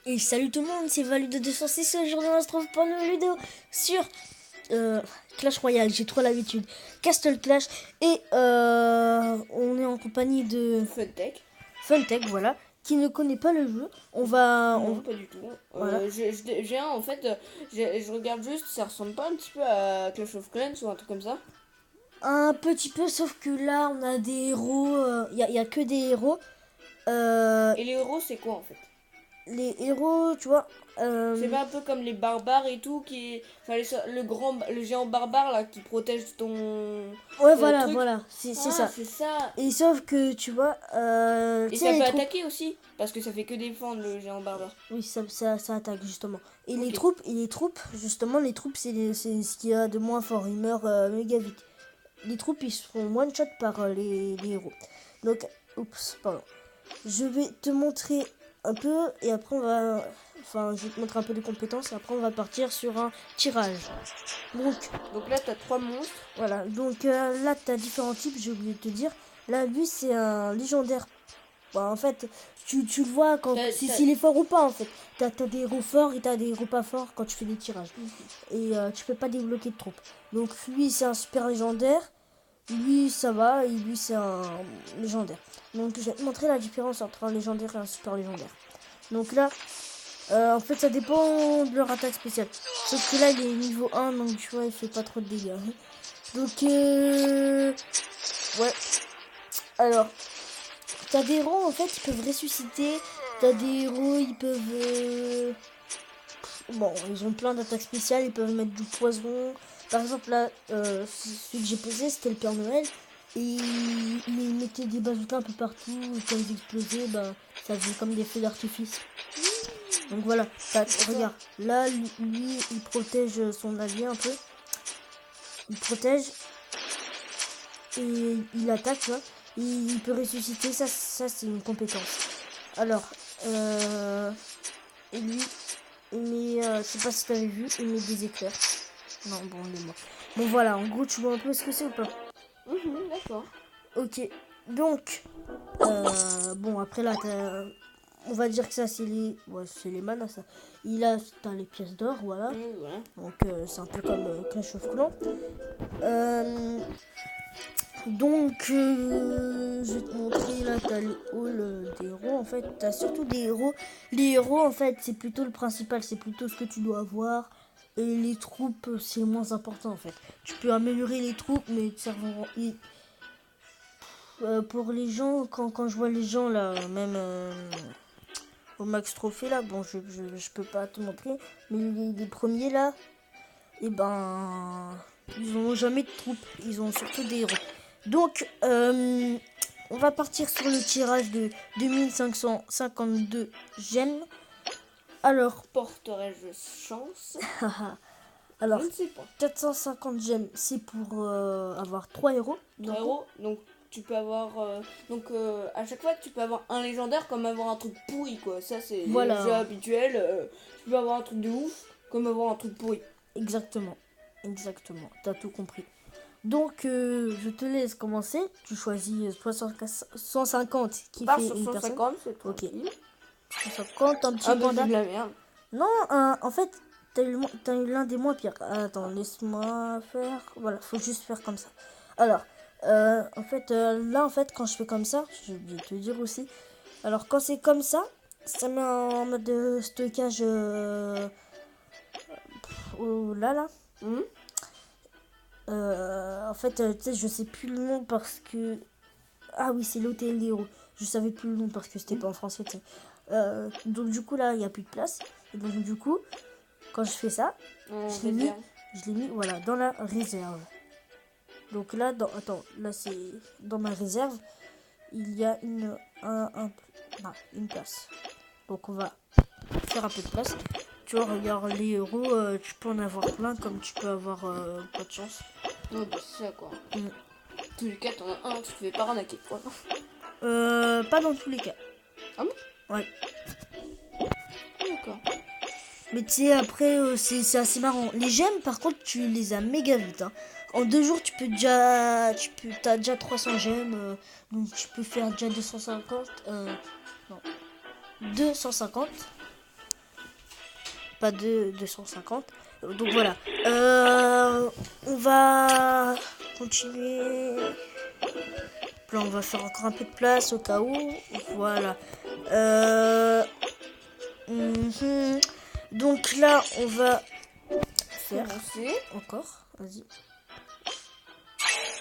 Et salut tout le monde, c'est Valu de 206. Aujourd'hui on se retrouve pour une nouvelle vidéo sur Clash Royale. J'ai trop l'habitude. Castle Clash. Et on est en compagnie de Funtech, voilà, qui ne connaît pas le jeu. Non, pas du tout. Voilà. J'ai un, en fait, je regarde juste, ça ressemble pas un petit peu à Clash of Clans ou un truc comme ça? Un petit peu, sauf que là on a des héros. Y a que des héros. Euh, Et les héros, c'est quoi en fait? les héros, tu vois. C'est pas un peu comme les barbares et tout, enfin, le géant barbare là qui protège ton Ouais, voilà, truc? voilà, c'est Ah, ça. c'est ça! Et sauf que tu vois, Et tu ça sais, les peut troupes. attaquer aussi, parce que ça fait que défendre le géant barbare. Oui, ça attaque justement. Et Ok. les troupes, justement, les troupes, c'est ce qu'il y a de moins fort. Ils meurent méga vite. Les troupes, ils se font one shot par les héros. Donc, oups, pardon. Je vais te montrer un peu et après on va. Enfin, je vais te montrer un peu les compétences et après on va partir sur un tirage. Donc, Donc là, t'as 3 monstres. voilà. Donc là, tu as différents types, j'ai oublié de te dire. Là, lui, c'est un légendaire. Bah, en fait, tu le vois quand s'il est fort ou pas en fait. T'as des héros forts et t'as des héros pas forts quand tu fais des tirages. Et tu peux pas débloquer de troupes. Donc lui c'est un super légendaire. Lui ça va et lui c'est un légendaire. Donc je vais te montrer la différence entre un légendaire et un super légendaire. Donc là, en fait ça dépend de leur attaque spéciale. Sauf que là il est niveau 1 donc tu vois il fait pas trop de dégâts. Donc ouais. Alors t'as des héros en fait, ils peuvent ressusciter. T'as des héros, ils peuvent. Bon, ils ont plein d'attaques spéciales, ils peuvent mettre du poison. Par exemple, là, celui que j'ai posé, c'était le Père Noël. Et il mettait des bazookas un peu partout. Et quand ils explosaient, bah, ça faisait comme des feux d'artifice. Donc voilà, regarde. Là, lui, il protège son allié un peu. Il protège. Et il attaque, tu vois. Il peut ressusciter, ça c'est une compétence. Alors, et lui, il met, je sais pas si t'avais vu, il met des éclairs. Non, bon, il est mort. Bon, voilà, en gros, tu vois un peu ce que c'est ou pas? D'accord. Ok, donc, bon, après là, on va dire que ça, c'est les manas, ça. T'as les pièces d'or, voilà. Voilà. Donc, c'est un peu comme Clash of Clans. Donc, je vais te montrer là, t'as les halls des héros. En fait, t'as surtout des héros. Les héros, en fait, c'est plutôt le principal, c'est plutôt ce que tu dois avoir. Et les troupes, c'est moins important en fait. Tu peux améliorer les troupes, mais pour les gens, quand je vois les gens là, même au Max Trophée là, bon, je peux pas te montrer, mais les premiers là, et ben, ils ont jamais de troupes, ils ont surtout des héros. Donc, on va partir sur le tirage de 2552 gemmes. Alors, Porterai-je chance? alors, Je ne sais pas. 450 gemmes, c'est pour avoir 3 héros. 3 héros, donc tu peux avoir. À chaque fois, tu peux avoir un légendaire comme avoir un truc pourri, quoi. Ça, c'est Voilà. le jeu habituel. Tu peux avoir un truc de ouf comme avoir un truc pourri. Exactement. Exactement. T'as tout compris. Donc, je te laisse commencer. Tu choisis 150 qui Part fait sur une personne. 150, c'est Ok. tranquille. 150, un petit Ah bah c'est panda. de la merde. Non, en fait, t'as eu l'un des moins pires. Attends, laisse-moi faire. Voilà, faut juste faire comme ça. Alors, en fait, là, en fait, quand je fais comme ça, je vais te dire aussi. Alors, quand c'est comme ça, ça met en mode de stockage. Oh là là. En fait, tu sais, je sais plus le nom parce que. Ah oui, c'est l'hôtel des héros. Je savais plus le nom parce que c'était pas en français, tu sais. Donc, du coup, là, il n'y a plus de place. Et donc, du coup, quand je fais ça, je l'ai mis, voilà, dans la réserve. Donc là, attends, là, c'est dans ma réserve. Il y a une place. Donc, on va faire un peu de place. Tu vois, regarde, les héros, tu peux en avoir plein comme tu peux avoir pas de chance. Ouais, bah c'est ça quoi. Tous les cas, t'en as un, tu te fais pas arnaquer quoi. Pas dans tous les cas. Ah bon? Ouais. D'accord. Mais tu sais, après, c'est assez marrant. Les gemmes, par contre, tu les as méga vite. Hein. En 2 jours, t'as déjà 300 gemmes. Donc, tu peux faire déjà 250. Non. 250. pas 250. Donc voilà. On va continuer. Là, on va faire encore un peu de place au cas où. Voilà. Donc là, on va faire encore. Vas-y.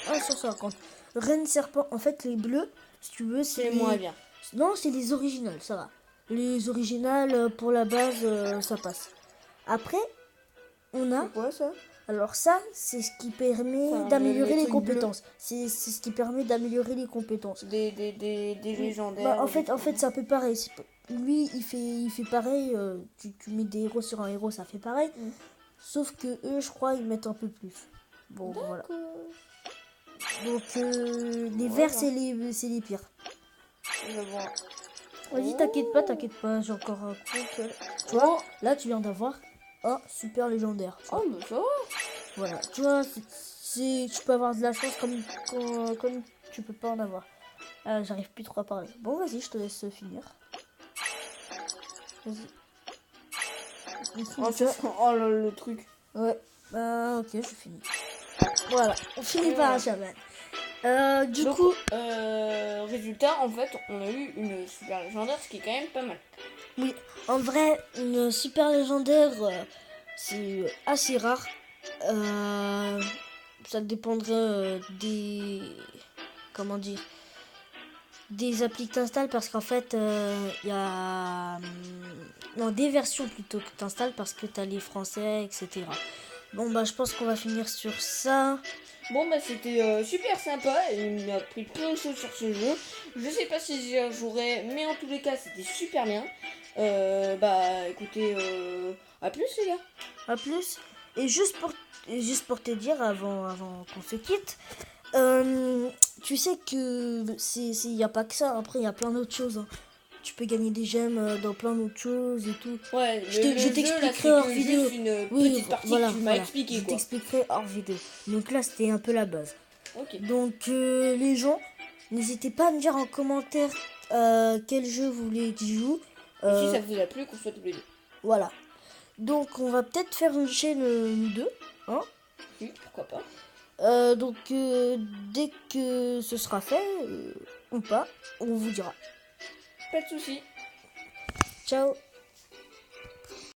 Ah, 150. Reine serpent. En fait, les bleus, si tu veux, c'est moins bien. Non, c'est les originales, ça va. Les originales, pour la base, ça passe. Après, on a... C'est quoi ça? Alors ça, c'est ce qui permet d'améliorer les compétences. C'est ce qui permet d'améliorer les compétences. Des légendaires. Bah, en fait, c'est un peu pareil. Lui, il fait pareil. Tu mets des héros sur un héros, ça fait pareil. Sauf que eux, je crois, ils mettent un peu plus. Bon, voilà. Donc, les verts, c'est les pires. Vas-y, t'inquiète pas, j'ai encore un compte. Tu vois, là, tu viens d'avoir un super légendaire. Oh, mais ça va. Voilà, tu vois, tu peux avoir de la chance comme tu peux pas en avoir. J'arrive plus trop à parler. Bon, vas-y, je te laisse finir. Vas-y. Oh, le truc. Ouais, ok, je finis. Voilà, on finit par un chaman. Du coup, résultat, en fait, on a eu une super légendaire, ce qui est quand même pas mal. Oui, en vrai, une super légendaire, c'est assez rare. Ça dépendrait des... Comment dire? Des applis que t'installes parce qu'en fait, il y a... Non, des versions plutôt que t'installes parce que t'as les français, etc. Bon, bah, je pense qu'on va finir sur ça. Bon, bah, c'était super sympa. Il m'a appris plein de choses sur ce jeu. Je sais pas si j'y jouerai, mais en tous les cas, c'était super bien. Bah, écoutez, à plus, les gars. À plus. Et juste pour te dire, avant qu'on se quitte, tu sais que il n'y a pas que ça. Après, il y a plein d'autres choses. Hein. Tu peux gagner des gemmes dans plein d'autres choses et tout. Ouais, je t'expliquerai hors vidéo. Une petite partie que tu m'as expliqué, je t'expliquerai hors vidéo. Donc là, c'était un peu la base. Ok. Donc, les gens, n'hésitez pas à me dire en commentaire quel jeu vous voulez que je joue. Et si ça vous a plu, qu'on soit tous les deux. Voilà. Donc, on va peut-être faire une chaîne nous deux. Hein? Oui, pourquoi pas. Donc, dès que ce sera fait, ou pas, on vous dira. Pas de soucis. Ciao.